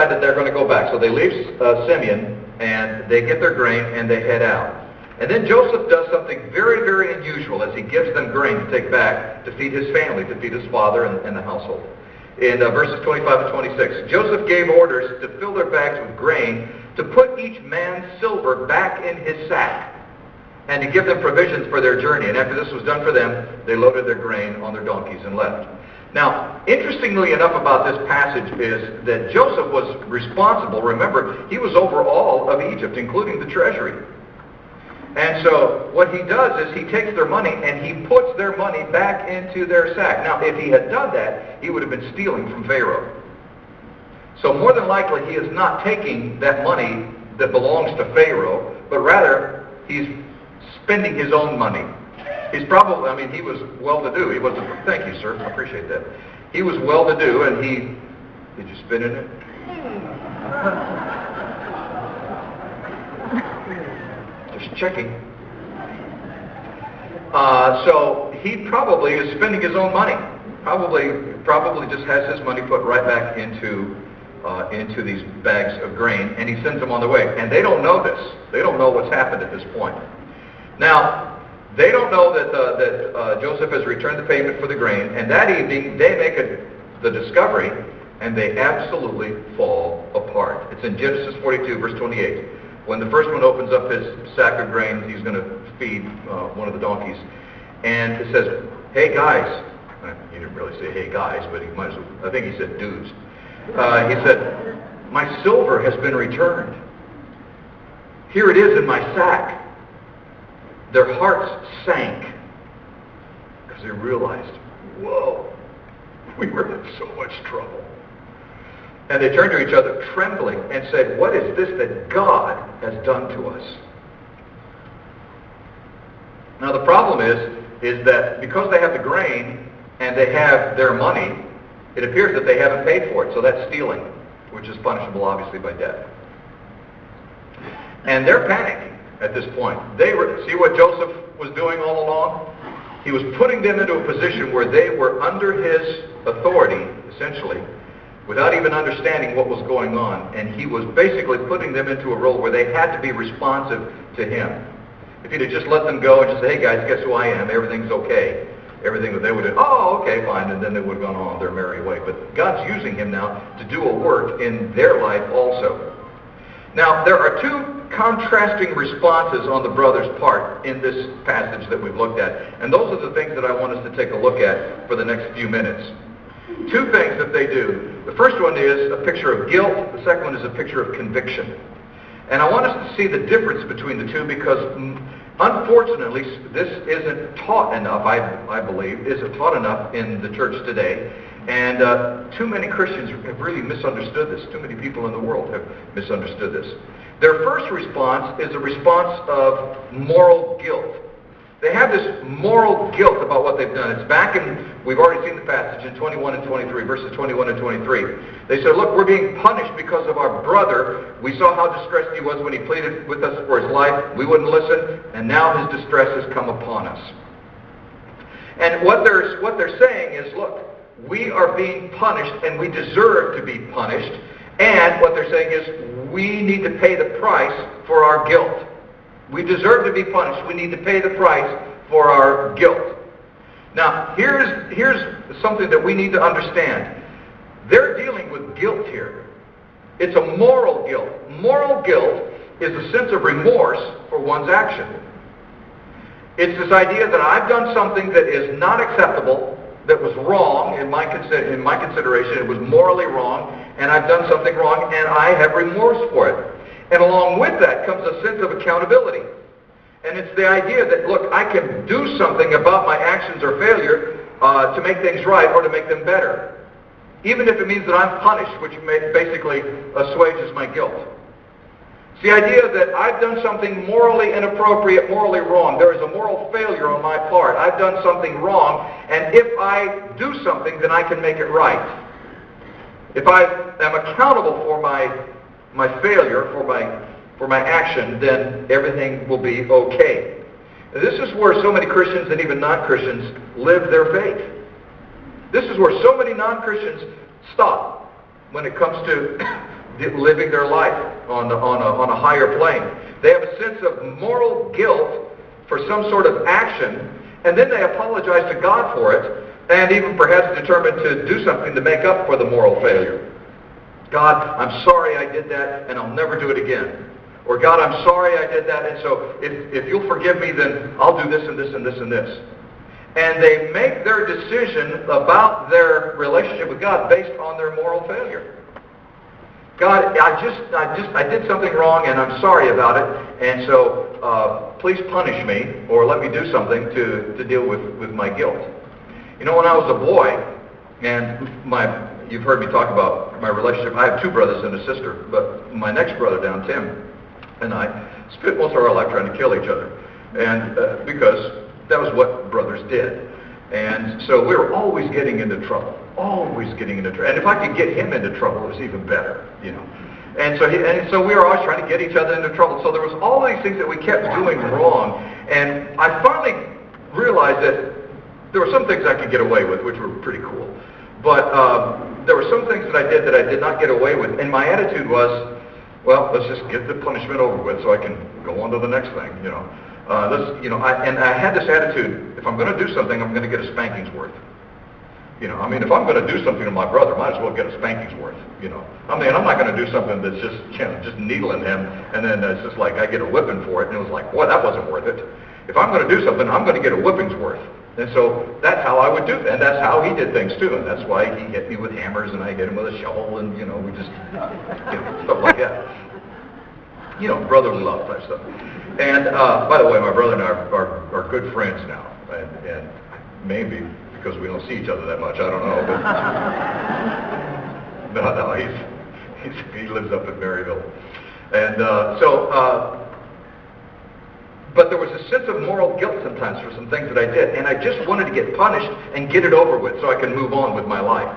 decide that they're going to go back. So they leave Simeon, and they get their grain, and they head out. And then Joseph does something very, very unusual as he gives them grain to take back to feed his family, to feed his father and the household. In verses 25 and 26, Joseph gave orders to fill their bags with grain, to put each man's silver back in his sack, and to give them provisions for their journey. And after this was done for them, they loaded their grain on their donkeys and left. Now, interestingly enough about this passage is that Joseph was responsible. Remember, he was over all of Egypt, including the treasury. And so what he does is he takes their money and he puts their money back into their sack. Now, if he had done that, he would have been stealing from Pharaoh. So more than likely, he is not taking that money that belongs to Pharaoh, but rather he's spending his own money. He's probably, I mean, he was well-to-do. He wasn't, thank you, sir, I appreciate that. He was well-to-do, and he, did you spit in it? Just checking. So he probably is spending his own money. Probably just has his money put right back into these bags of grain, and he sends them on their way. And they don't know this. They don't know what's happened at this point. Now, they don't know that Joseph has returned the payment for the grain, and that evening they make the discovery, and they absolutely fall apart. It's in Genesis 42, verse 28. When the first one opens up his sack of grain, he's going to feed one of the donkeys. And it says, hey guys. He didn't really say hey guys, but he might as well. I think he said dudes. He said, my silver has been returned. Here it is in my sack. Their hearts sank because they realized, whoa, we were in so much trouble. And they turned to each other trembling and said, what is this that God has done to us? Now the problem is that because they have the grain and they have their money, it appears that they haven't paid for it. So that's stealing, which is punishable obviously by death. And they're panicking at this point. See what Joseph was doing all along? He was putting them into a position where they were under his authority, essentially, without even understanding what was going on. And he was basically putting them into a role where they had to be responsive to him. If he'd have just let them go and just say, hey guys, guess who I am? Everything's okay. Everything that they would have, oh, okay, fine, and then they would have gone on their merry way. But God's using him now to do a work in their life also. Now, there are two contrasting responses on the brothers' part in this passage that we've looked at. And those are the things that I want us to take a look at for the next few minutes. Two things that they do. The first one is a picture of guilt. The second one is a picture of conviction. And I want us to see the difference between the two because, unfortunately, this isn't taught enough, I believe, isn't taught enough in the church today. And too many Christians have really misunderstood this. Too many people in the world have misunderstood this. Their first response is a response of moral guilt. They have this moral guilt about what they've done. It's back in, we've already seen the passage in 21 and 23, verses 21 and 23. They said, look, we're being punished because of our brother. We saw how distressed he was when he pleaded with us for his life. We wouldn't listen, and now his distress has come upon us. And what they're saying is, look, we are being punished, and we deserve to be punished. And what they're saying is, we need to pay the price for our guilt. We deserve to be punished. We need to pay the price for our guilt. Now, here's something that we need to understand. They're dealing with guilt here. It's a moral guilt. Moral guilt is a sense of remorse for one's action. It's this idea that I've done something that is not acceptable, that was wrong in my consideration. It was morally wrong, and I've done something wrong, and I have remorse for it. And along with that comes a sense of accountability. And it's the idea that, look, I can do something about my actions or failure to make things right or to make them better. Even if it means that I'm punished, which basically assuages my guilt. It's the idea that I've done something morally inappropriate, morally wrong. There is a moral failure on my part. I've done something wrong, and if I do something, then I can make it right. If I am accountable for my failure, for my action, then everything will be okay. Now, this is where so many Christians and even non-Christians live their faith. This is where so many non-Christians stop when it comes to living their life on a higher plane. They have a sense of moral guilt for some sort of action, and then they apologize to God for it, and even perhaps determined to do something to make up for the moral failure. God, I'm sorry I did that, and I'll never do it again. Or God, I'm sorry I did that, and so if you'll forgive me, then I'll do this and this and this and this. And they make their decision about their relationship with God based on their moral failure. God, I did something wrong, and I'm sorry about it, and so please punish me, or let me do something to deal with my guilt. You know, when I was a boy, and you've heard me talk about my relationship. I have two brothers and a sister, but my next brother down, Tim, and I spent most of our life trying to kill each other, and because that was what brothers did. And so we were always getting into trouble, And if I could get him into trouble, it was even better, you know. And so we were always trying to get each other into trouble. So there was all these things that we kept doing wrong, and I finally realized that there were some things I could get away with, which were pretty cool. But there were some things that I did not get away with, and my attitude was, well, let's just get the punishment over with so I can go on to the next thing, you know. I had this attitude, if I'm going to do something, I'm going to get a spanking's worth. You know, I mean, if I'm going to do something to my brother, might as well get a spanking's worth, you know. I mean, I'm not going to do something that's just, you know, just needling him, and then it's just like I get a whipping for it, and it was like, boy, that wasn't worth it. If I'm going to do something, I'm going to get a whipping's worth. And so that's how I would do it, and that's how he did things too, and that's why he hit me with hammers, and I hit him with a shovel, and, you know, we just, you know, stuff like that. You know, brotherly love type stuff. And by the way, my brother and I are good friends now, and maybe because we don't see each other that much, I don't know, but no, he lives up in Maryville, and but there was a sense of moral guilt sometimes for some things that I did, and I just wanted to get punished and get it over with so I can move on with my life.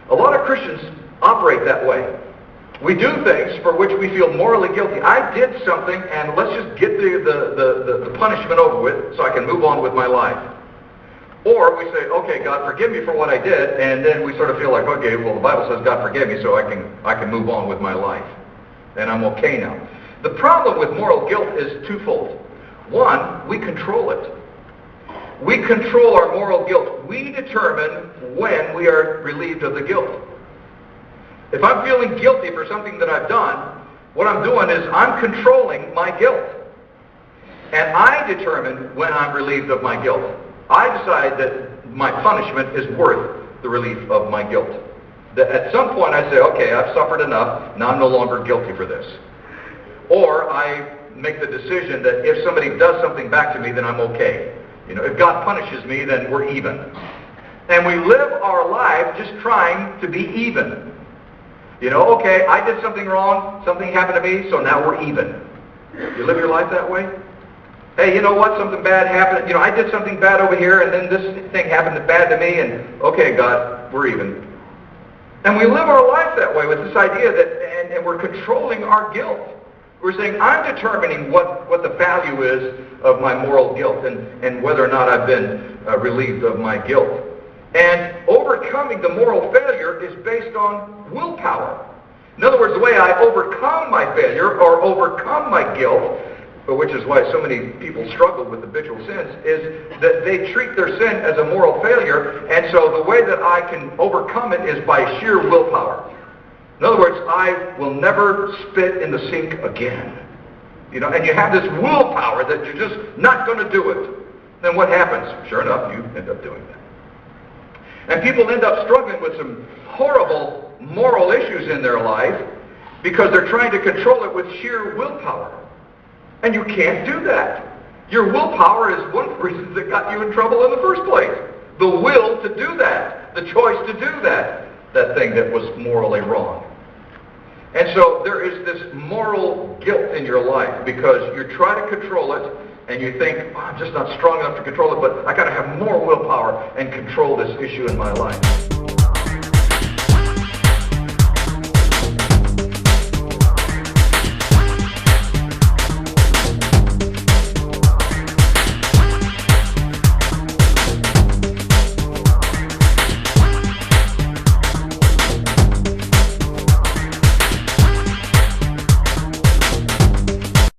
A lot of Christians operate that way. We do things for which we feel morally guilty. I did something, and let's just get the punishment over with so I can move on with my life. Or we say, okay, God, forgive me for what I did, and then we sort of feel like, okay, well, the Bible says God forgive me, so I can move on with my life, and I'm okay now. The problem with moral guilt is twofold. One, we control it. We control our moral guilt. We determine when we are relieved of the guilt. If I'm feeling guilty for something that I've done, what I'm doing is I'm controlling my guilt. And I determine when I'm relieved of my guilt. I decide that my punishment is worth the relief of my guilt. That at some point I say, okay, I've suffered enough, now I'm no longer guilty for this. Or I make the decision that if somebody does something back to me, then I'm okay. You know, if God punishes me, then we're even. And we live our life just trying to be even. You know, okay, I did something wrong, something happened to me, so now we're even. You live your life that way? Hey, you know what, something bad happened, you know, I did something bad over here, and then this thing happened bad to me, and okay, God, we're even. And we live our life that way with this idea that, and we're controlling our guilt. We're saying, I'm determining what the value is of my moral guilt and whether or not I've been relieved of my guilt. And overcoming the moral failure is based on willpower. In other words, the way I overcome my failure or overcome my guilt, which is why so many people struggle with habitual sins, is that they treat their sin as a moral failure, and so the way that I can overcome it is by sheer willpower. In other words, I will never spit in the sink again. You know, and you have this willpower that you're just not going to do it. Then what happens? Sure enough, you end up doing that. And people end up struggling with some horrible moral issues in their life because they're trying to control it with sheer willpower. And you can't do that. Your willpower is one of the reasons that got you in trouble in the first place. The will to do that. The choice to do that thing that was morally wrong. And so there is this moral guilt in your life because you're trying to control it and you think, oh, I'm just not strong enough to control it, but I got to have more willpower and control this issue in my life.